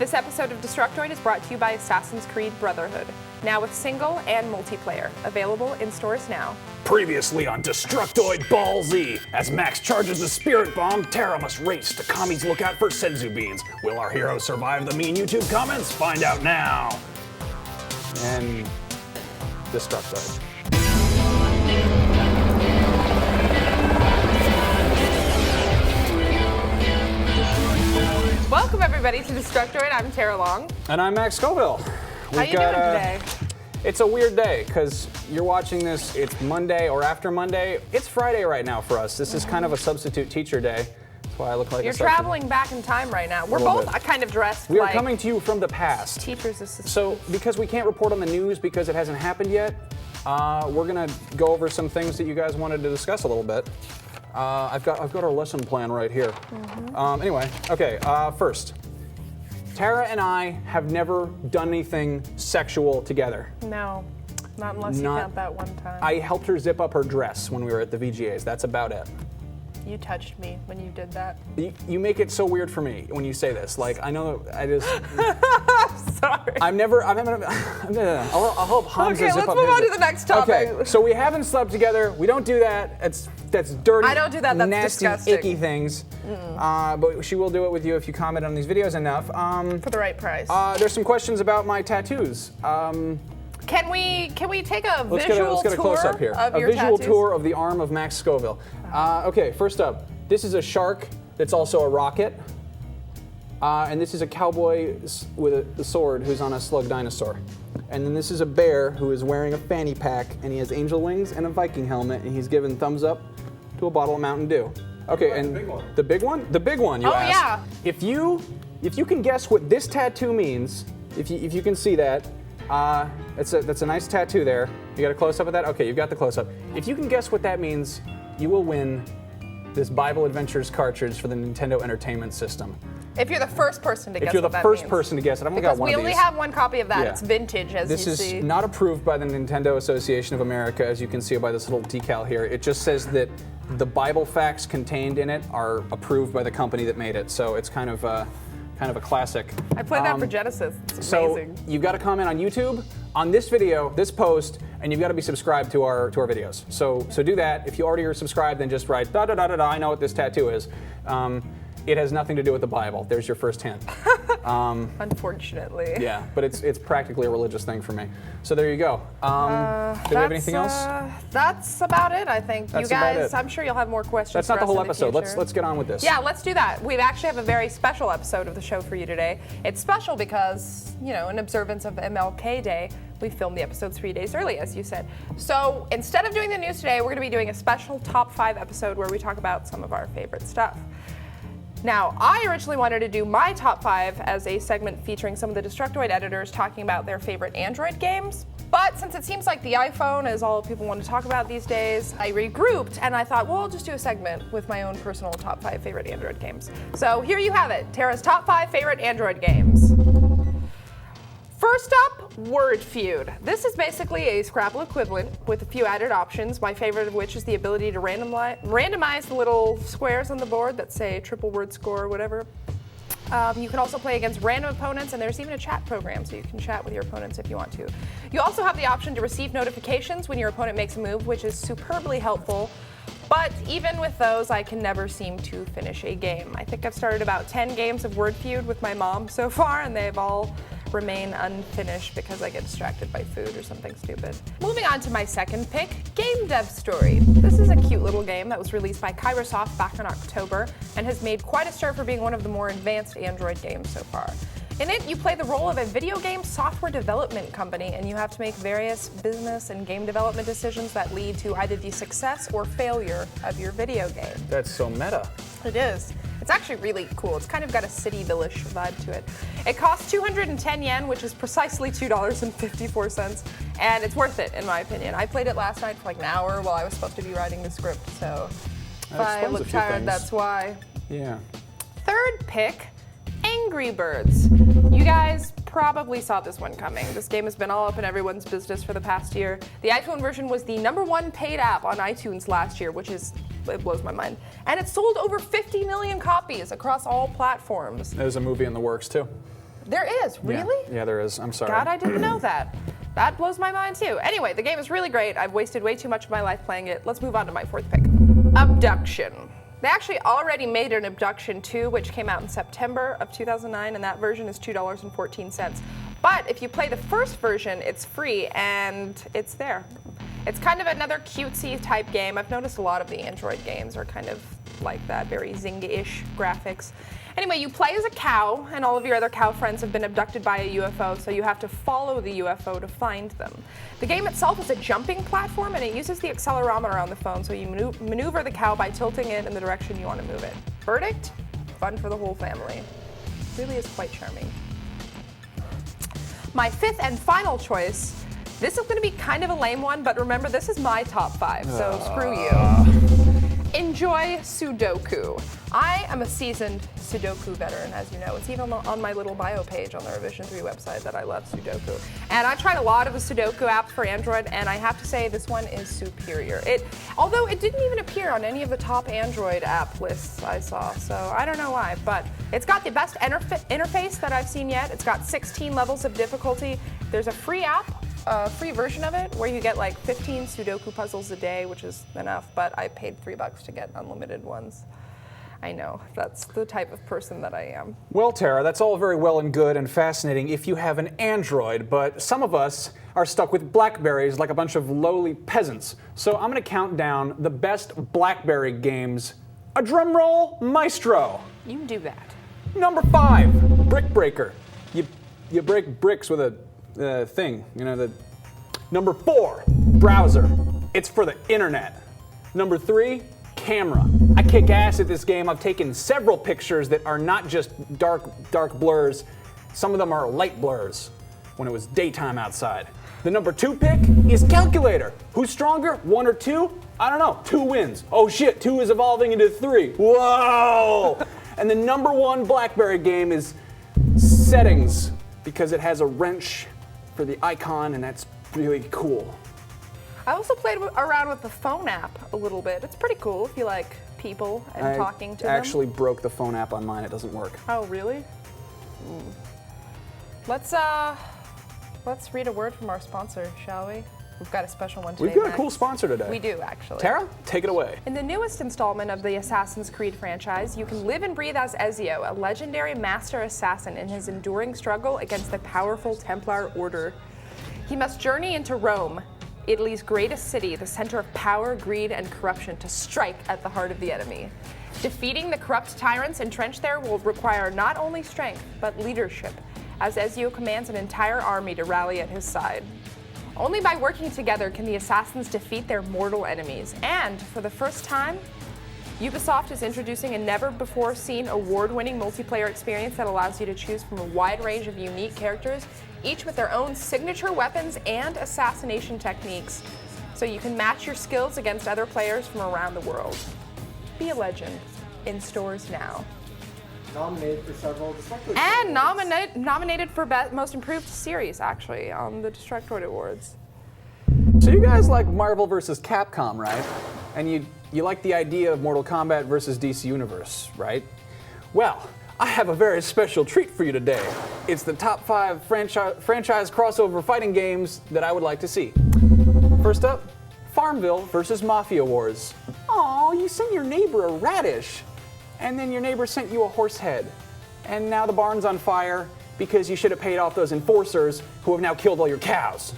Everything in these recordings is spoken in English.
This episode of Destructoid is brought to you by Assassin's Creed Brotherhood, now with single and multiplayer, available in stores now. Previously on Destructoid Ball Z, as Max charges the spirit bomb, Terra must race to Kami's lookout for senzu beans. Will our hero survive the mean YouTube comments? Find out now. And Destructoid. Welcome everybody to Destructoid. I'm Tara Long. And I'm Max Scoville. How you doing today? It's a weird day because you're watching this, it's Monday or after Monday. It's Friday right now for us. This is kind of a substitute teacher day. That's why I look like You're traveling back in time right now. We're both kind of dressed We like are coming to you from the past. teacher's assistants. So because we can't report on the news because it hasn't happened yet, we're gonna go over some things that you guys wanted to discuss a little bit. I've got our lesson plan right here. Anyway, okay, first. Tara and I have never done anything sexual together. No, not unless you count that one time. I helped her zip up her dress when we were at the VGAs. That's about it. You touched me when you did that. You make it so weird for me when you say this. Like, I know, I just... Sorry. I'll help Hamza Okay, zip let's up move his on to the next topic. Okay, so we haven't slept together. We don't do that. That's dirty. I don't do that. That's nasty, disgusting. icky things. But she will do it with you if you comment on these videos enough. For the right price. There's some questions about my tattoos. Can we take a Let's visual get a close up here. of A your visual tattoos? tour of the arm of Max Scoville. Okay, first up, this is a shark that's also a rocket. And this is a cowboy with a sword who's on a slug dinosaur. And then this is a bear who is wearing a fanny pack, and he has angel wings and a Viking helmet, and he's giving thumbs up to a bottle of Mountain Dew. Okay, and the big one. The big one? The big one, you ask. Yeah. If you can guess what this tattoo means, if you can see that, that's a nice tattoo there. You got a close up of that? Okay, you've got the close up. If you can guess what that means, you will win this Bible Adventures cartridge for the Nintendo Entertainment System. If you're the first person to guess If you're the what that first means. person to guess it, I've only got Because one we of only these. have one copy of that. Yeah. It's vintage, as you see. This is not approved by the Nintendo Association of America, as you can see by this little decal here. It just says that the Bible facts contained in it are approved by the company that made it. So it's kind of a classic. I played that for Genesis. It's So amazing. you've got to comment on YouTube, on this video, this post, and you've got to be subscribed to our videos. So do that. If you already are subscribed, then just write da-da-da-da-da, I know what this tattoo is. It has nothing to do with the Bible. There's your first hint. Unfortunately. Yeah, but it's practically a religious thing for me. So there you go. Do we have anything else? That's about it, I think. That's you guys, about it. I'm sure you'll have more questions. That's not for the us whole in episode. future. Let's get on with this. Yeah, let's do that. We actually have a very special episode of the show for you today. It's special because, in observance of MLK Day, we filmed the episode 3 days early, as you said. So instead of doing the news today, we're going to be doing a special top 5 episode where we talk about some of our favorite stuff. Now, I originally wanted to do my top 5 as a segment featuring some of the Destructoid editors talking about their favorite Android games. But since it seems like the iPhone is all people want to talk about these days, I regrouped and I thought, well, I'll just do a segment with my own personal top 5 favorite Android games. So here you have it, Tara's top 5 favorite Android games. First up, Word Feud. This is basically a Scrabble equivalent with a few added options, my favorite of which is the ability to randomize the little squares on the board that say triple word score or whatever. You can also play against random opponents, and there's even a chat program, so you can chat with your opponents if you want to. You also have the option to receive notifications when your opponent makes a move, which is superbly helpful. But even with those, I can never seem to finish a game. I think I've started about 10 games of Word Feud with my mom so far, and they've all remain unfinished because I get distracted by food or something stupid. Moving on to my second pick, Game Dev Story. This is a cute little game that was released by Kairosoft back in October and has made quite a stir for being one of the more advanced Android games so far. In it, you play the role of a video game software development company, and you have to make various business and game development decisions that lead to either the success or failure of your video game. That's so meta. It is. It's actually really cool. It's kind of got a city-villish vibe to it. It costs 210 yen, which is precisely $2.54, and it's worth it, in my opinion. I played it last night for like an hour while I was supposed to be writing the script, so if I look tired, that's why. Yeah. Third pick, Angry Birds. You guys probably saw this one coming. This game has been all up in everyone's business for the past year. The iPhone version was the #1 paid app on iTunes last year, which is, it blows my mind. And it sold over 50 million copies across all platforms. There's a movie in the works too. There is, really? Yeah, there is. I'm sorry. God, I didn't know that. That blows my mind too. Anyway, the game is really great. I've wasted way too much of my life playing it. Let's move on to my fourth pick. Abduction. They actually already made an Abduction 2, which came out in September of 2009, and that version is $2.14. But if you play the first version, it's free, and it's there. It's kind of another cutesy type game. I've noticed a lot of the Android games are kind of like that, very Zynga-ish graphics. Anyway, you play as a cow, and all of your other cow friends have been abducted by a UFO, so you have to follow the UFO to find them. The game itself is a jumping platform, and it uses the accelerometer on the phone, so you maneuver the cow by tilting it in the direction you want to move it. Verdict? Fun for the whole family. Really is quite charming. My fifth and final choice, this is going to be kind of a lame one, but remember, this is my top 5, so screw you. Enjoy Sudoku. I am a seasoned Sudoku veteran, as you know. It's even on my little bio page on the Revision 3 website that I love Sudoku. And I've tried a lot of the Sudoku apps for Android, and I have to say this one is superior. Although it didn't even appear on any of the top Android app lists I saw, so I don't know why, but it's got the best interface that I've seen yet. It's got 16 levels of difficulty. There's a free app, a free version of it where you get like 15 Sudoku puzzles a day, which is enough, but I paid $3 to get unlimited ones. I know, that's the type of person that I am. Well, Tara, that's all very well and good and fascinating if you have an Android, but some of us are stuck with Blackberries like a bunch of lowly peasants. So I'm going to count down the best Blackberry games. A drum roll, maestro. You do that. Number 5, Brick Breaker. You break bricks with a thing, you know. The Number 4, browser. It's for the internet. Number 3, camera. I kick ass at this game. I've taken several pictures that are not just dark blurs. Some of them are light blurs when it was daytime outside. The number 2 pick is calculator. Who's stronger, 1 or 2? I don't know, 2 wins. Oh shit, 2 is evolving into 3. Whoa! And the number 1 Blackberry game is settings, because it has a wrench for the icon, and that's really cool. I also played around with the phone app a little bit. It's pretty cool if you like people and talking to them. I actually broke the phone app on mine. It doesn't work. Oh, really? Let's read a word from our sponsor, shall we? We've got a special one today. We've got a cool sponsor today. We do, actually. Tara, take it away. In the newest installment of the Assassin's Creed franchise, you can live and breathe as Ezio, a legendary master assassin in his enduring struggle against the powerful Templar Order. He must journey into Rome, Italy's greatest city, the center of power, greed, and corruption, to strike at the heart of the enemy. Defeating the corrupt tyrants entrenched there will require not only strength, but leadership, as Ezio commands an entire army to rally at his side. Only by working together can the assassins defeat their mortal enemies. And for the first time, Ubisoft is introducing a never-before-seen award-winning multiplayer experience that allows you to choose from a wide range of unique characters, each with their own signature weapons and assassination techniques, so you can match your skills against other players from around the world. Be a legend. In stores now. Nominated for several Destructoid And nominated for Most Improved Series, actually, on the Destructoid Awards. So you guys like Marvel versus Capcom, right? And you like the idea of Mortal Kombat versus DC Universe, right? Well, I have a very special treat for you today. It's the top 5 franchise crossover fighting games that I would like to see. First up, Farmville versus Mafia Wars. Aw, you sent your neighbor a radish, and then your neighbor sent you a horse head. And now the barn's on fire because you should have paid off those enforcers who have now killed all your cows.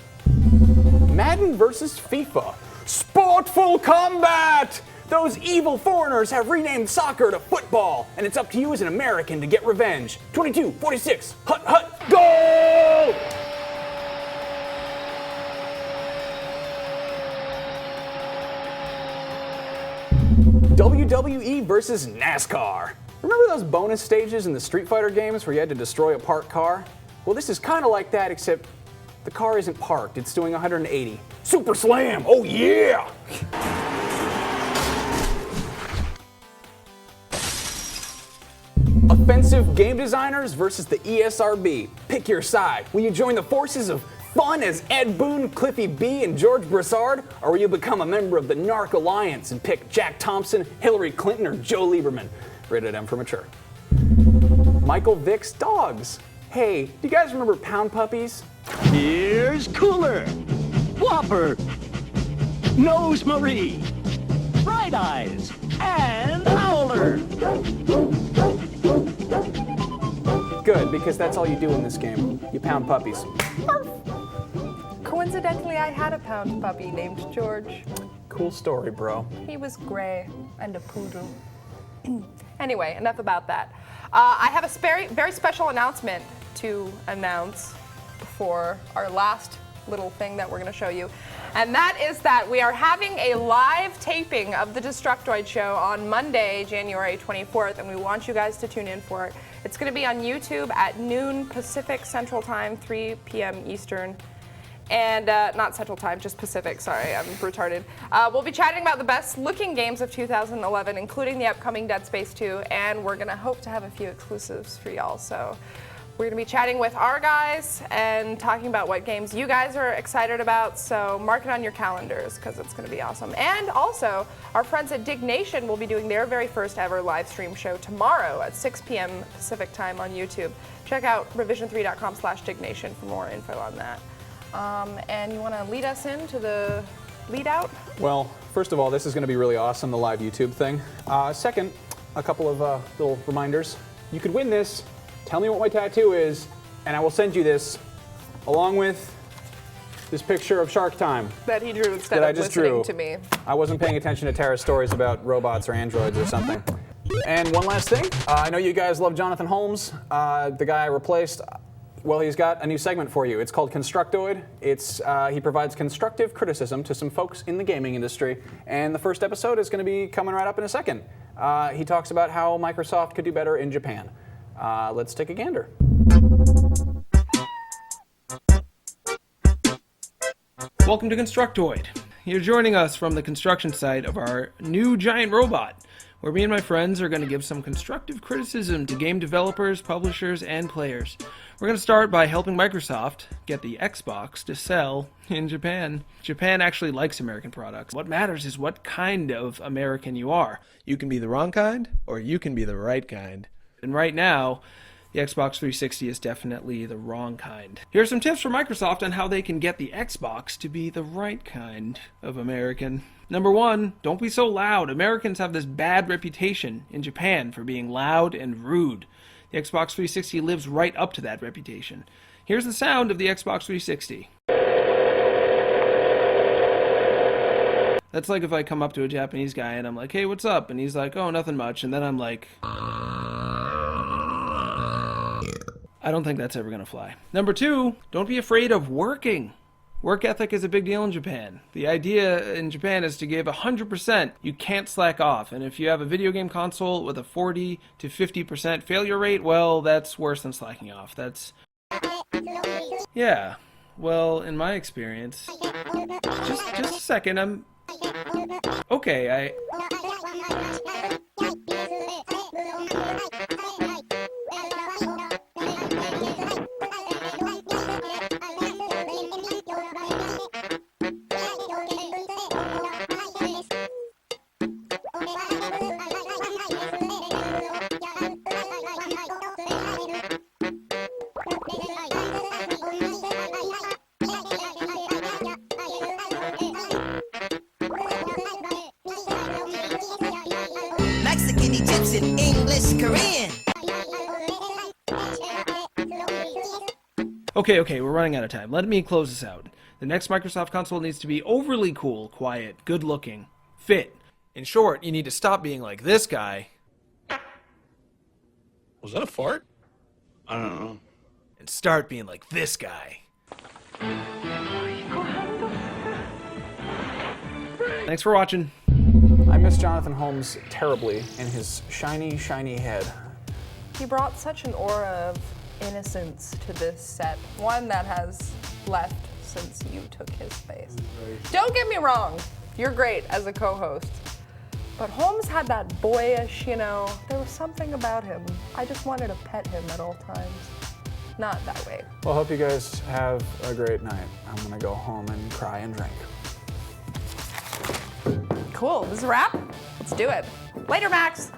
Madden versus FIFA. Sportful combat! Those evil foreigners have renamed soccer to football, and it's up to you as an American to get revenge. 22, 46, hut, hut, goal! WWE versus NASCAR. Remember those bonus stages in the Street Fighter games where you had to destroy a parked car? Well, this is kind of like that, except the car isn't parked. It's doing 180. Super Slam! Oh yeah! Offensive game designers versus the ESRB. Pick your side. Will you join the forces of fun as Ed Boon, Cliffy B, and George Broussard? Or will you become a member of the Narc Alliance and pick Jack Thompson, Hillary Clinton, or Joe Lieberman? Rated M for mature. Michael Vick's dogs. Hey, do you guys remember Pound Puppies? Here's Cooler, Whopper, Nose Marie, Bright Eyes, and Howler. Good, because that's all you do in this game. You pound puppies. Coincidentally, I had a pound puppy named George. Cool story, bro. He was gray and a poodle. Anyway, enough about that. I have a very special announcement to announce before our last little thing that we're going to show you. And that is that we are having a live taping of the Destructoid show on Monday, January 24th, and we want you guys to tune in for it. It's going to be on YouTube at noon Pacific Central Time, 3 p.m. Eastern. And not Central Time, just Pacific, sorry, I'm retarded. We'll be chatting about the best looking games of 2011, including the upcoming Dead Space 2, and we're gonna hope to have a few exclusives for y'all. So we're gonna be chatting with our guys and talking about what games you guys are excited about, so mark it on your calendars, because it's gonna be awesome. And also, our friends at Dig Nation will be doing their very first ever live stream show tomorrow at 6 p.m. Pacific Time on YouTube. Check out revision3.com/dignation for more info on that. And you want to lead us into the lead out? Well, first of all, this is going to be really awesome, the live YouTube thing. Second, a couple of little reminders. You could win this. Tell me what my tattoo is, and I will send you this, along with this picture of Shark Time. That he drew instead that of I just listening drew. to me. I wasn't paying attention to Tara's stories about robots or androids or something. And one last thing. I know you guys love Jonathan Holmes, the guy I replaced. Well, he's got a new segment for you. It's called Constructoid. He provides constructive criticism to some folks in the gaming industry, and the first episode is going to be coming right up in a second. He talks about how Microsoft could do better in Japan. Let's take a gander. Welcome to Constructoid. You're joining us from the construction site of our new giant robot, where me and my friends are going to give some constructive criticism to game developers, publishers, and players. We're going to start by helping Microsoft get the Xbox to sell in Japan. Japan actually likes American products. What matters is what kind of American you are. You can be the wrong kind, or you can be the right kind. And right now, the Xbox 360 is definitely the wrong kind. Here are some tips from Microsoft on how they can get the Xbox to be the right kind of American. Number one, don't be so loud. Americans have this bad reputation in Japan for being loud and rude. The Xbox 360 lives right up to that reputation. Here's the sound of the Xbox 360. That's like if I come up to a Japanese guy and I'm like, hey, what's up? And he's like, oh, nothing much. And then I'm like, I don't think that's ever going to fly. Number two, don't be afraid of working. Work ethic is a big deal in Japan. The idea in Japan is to give 100%. You can't slack off. And if you have a video game console with a 40 to 50% failure rate, well, that's worse than slacking off. That's... Yeah. Well, in my experience... Just a second, Okay, Mexican, Egyptian, English, Korean. Okay, we're running out of time. Let me close this out. The next Microsoft console needs to be overly cool, quiet, good-looking, fit. In short, you need to stop being like this guy. Was that a fart? I don't know. And start being like this guy. Thanks for watching. I miss Jonathan Holmes terribly and his shiny, shiny head. He brought such an aura of innocence to this set, one that has left since you took his space. Don't get me wrong, you're great as a co-host, But Holmes had that boyish, there was something about him. I just wanted to pet him at all times. Not that way. Well, hope you guys have a great night. I'm gonna go home and cry and drink. Cool, this is a wrap? Let's do it. Later, Max.